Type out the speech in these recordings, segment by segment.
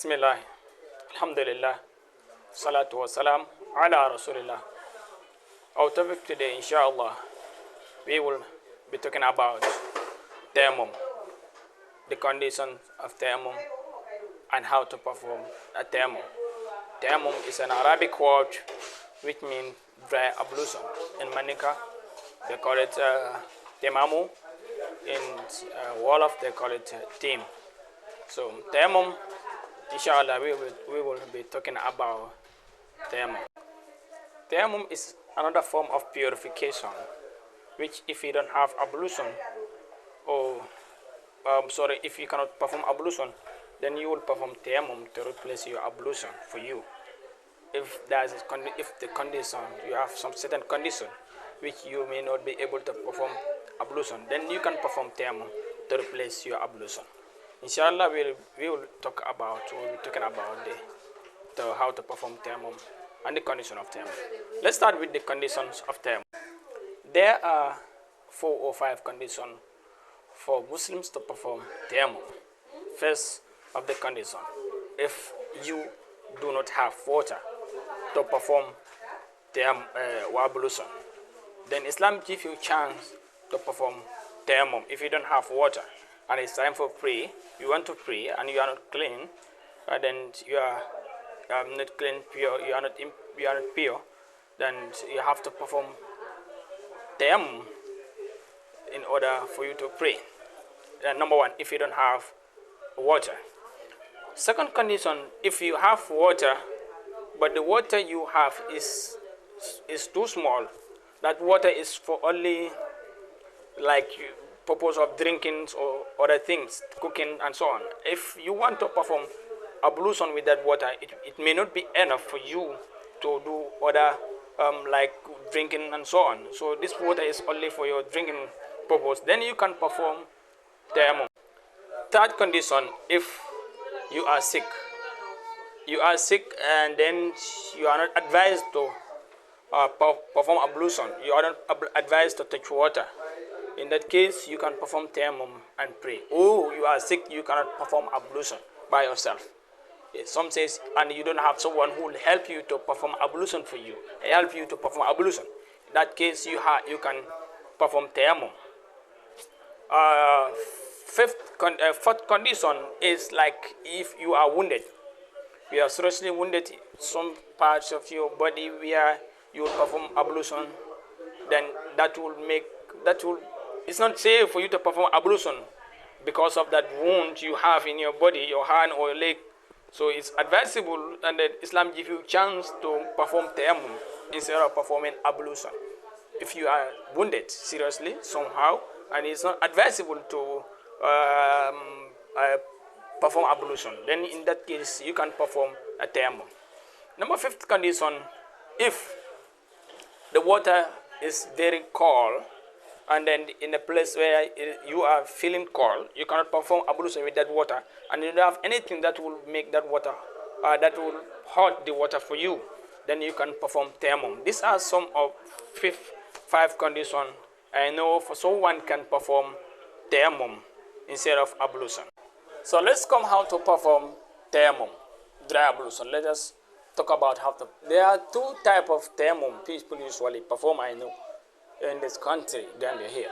Bismillah, Alhamdulillah, Salatu wa salam ala Rasulillah. Our topic today, inshallah, we will be talking about Tayamum, the conditions of Tayamum, and how to perform a Tayamum. Tayamum is an Arabic word which means dry ablution. In Manika, they call it Tayamum. In Wolof, they call it Tim. So Tayamum, inshallah, we will be talking about Tayamum. Tayamum is another form of purification, which if you don't have ablution, or if you cannot perform ablution, then you will perform Tayamum to replace your ablution for you. If the condition, you have some certain condition which you may not be able to perform ablution, then you can perform Tayamum to replace your ablution. Inshallah, we will be talking about how to perform Tayamum and the condition of Tayamum. Let's start with the conditions of Tayamum. There are 4 or 5 conditions for Muslims to perform Tayamum. First of the condition, if you do not have water to perform Tayamum ablution, then Islam gives you a chance to perform Tayamum. If you don't have water and it's time for pray, you want to pray and you are not clean, then you are not clean, pure, you are not pure, then you have to perform Tayamum in order for you to pray. Number 1, if you don't have water. Second condition, if you have water, but the water you have is too small, that water is for only like purpose of drinking or other things, cooking and so on. If you want to perform ablution with that water, it may not be enough for you to do other like drinking and so on. So this water is only for your drinking purpose. Then you can perform Tayamum. Third condition, if you are sick and then you are not advised to perform ablution, you are not advised to touch water. In that case, you can perform Tayamum and pray. Or you are sick, you cannot perform ablution by yourself. Some says, and you don't have someone who will help you to perform ablution for you, help you to perform ablution. In that case, you can perform Tayamum. Fourth condition is like if you are wounded. You are seriously wounded, some parts of your body where you will perform ablution, then it's not safe for you to perform ablution because of that wound you have in your body, your hand or your leg. So it's advisable, and that Islam gives you a chance to perform Tayamum instead of performing ablution. If you are wounded seriously somehow, and it's not advisable to perform ablution, then in that case you can perform a Tayamum. Number 5th condition, if the water is very cold, and then in a place where you are feeling cold, you cannot perform ablution with that water, and you don't have anything that will make that water, that will hot the water for you, then you can perform Tayamum. These are some of 5 conditions I know for someone can perform Tayamum instead of ablution. So let's come how to perform Tayamum, dry ablution. Let us talk about how to. There are 2 types of Tayamum people usually perform, I know, in this country than here.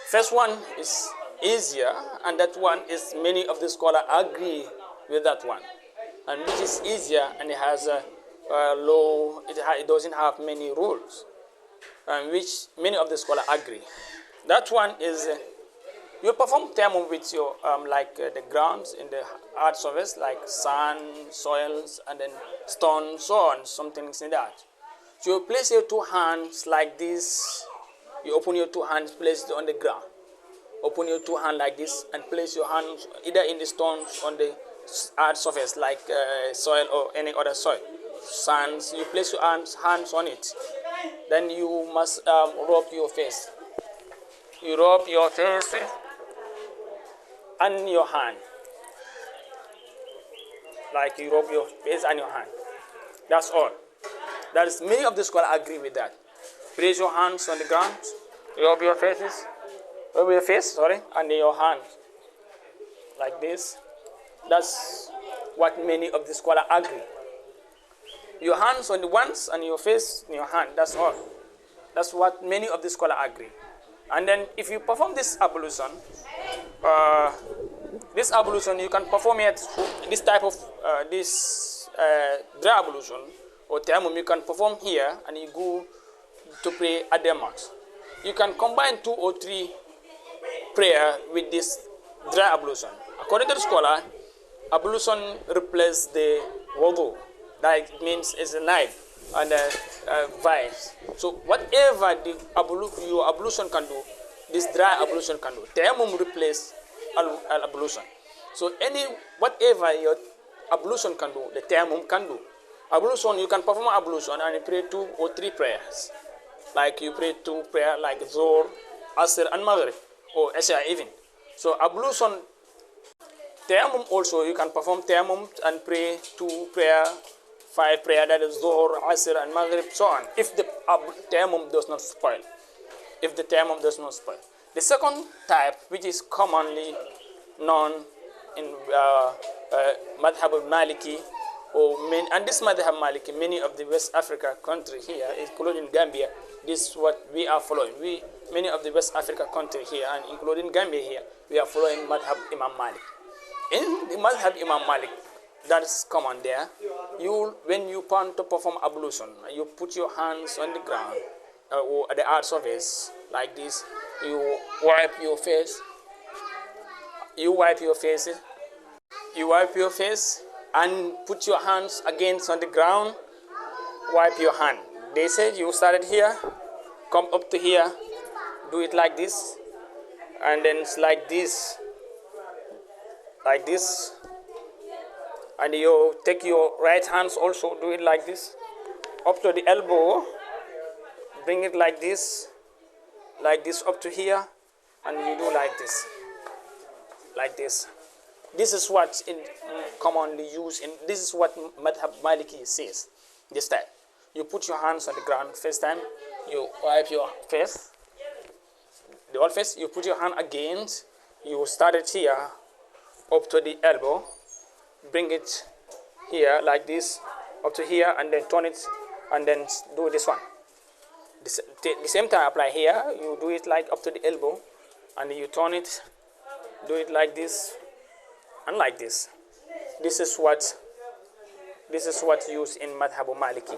First one is easier, and that one is many of the scholars agree with that one, and which is easier and it has a low. It doesn't have many rules, and which many of the scholars agree. That one is you perform Tayamum with your the grounds in the hard surface like sand, soils, and then stone, so on, something like that. So you place your 2 hands like this. You open your 2 hands, place it on the ground. Open your 2 hands like this and place your hands either in the stones on the hard surface like soil or any other soil. Sands, you place your hands on it. Then you must rub your face. You rub your face and your hand. Like you rub your face and your hand. That's all. That is, many of the scholars agree with that. Place your hands on the ground, rub your face, and your hands like this. That's what many of the scholars agree. Your hands on the ones and your face in your hand, that's all. That's what many of the scholars agree. And then if you perform this ablution, you can perform it, this type of dry ablution or tayamum, you can perform here and you go to pray at the mosque. You can combine 2 or 3 prayer with this dry ablution. According to the scholar, ablution replaces the wudu. That means it's a knife and a vice. So whatever your ablution can do, this dry ablution can do. Tayamum replaces ablution. So whatever your ablution can do, the tayamum can do. Ablution, you can perform ablution and you pray 2 or 3 prayers. Like you pray 2 prayers like Zohr, Asr and Maghrib, or Isha even. So ablution, tayamum also, you can perform tayamum and pray 2 prayer, 5 prayer, that is Zohr, Asr and Maghrib, so on. If the tayamum does not spoil. The second type, which is commonly known in Madhab al-Maliki, and this Madhab Maliki, many of the West Africa countries here, including Gambia, this is what we are following. Many of the West Africa countries here, and including Gambia here, we are following Madhab Imam Malik. In the Madhab Imam Malik, that is common there, when you want to perform ablution, you put your hands on the ground, or at the art surface, like this. You wipe your face. You wipe your face and put your hands against on the ground. Wipe your hand. They said you started here, come up to here, do it like this, and then it's like this, and you take your right hands also, do it like this, up to the elbow, bring it like this up to here, and you do like this. This is what commonly used, and this is what Madhab Maliki says. This time, you put your hands on the ground. First time, you wipe your face, the whole face. You put your hand against. You start it here, up to the elbow. Bring it here like this, up to here, and then turn it, and then do this one. The same time apply here. You do it like up to the elbow, and you turn it. Do it like this. And like this. This is what used in Madhab Maliki.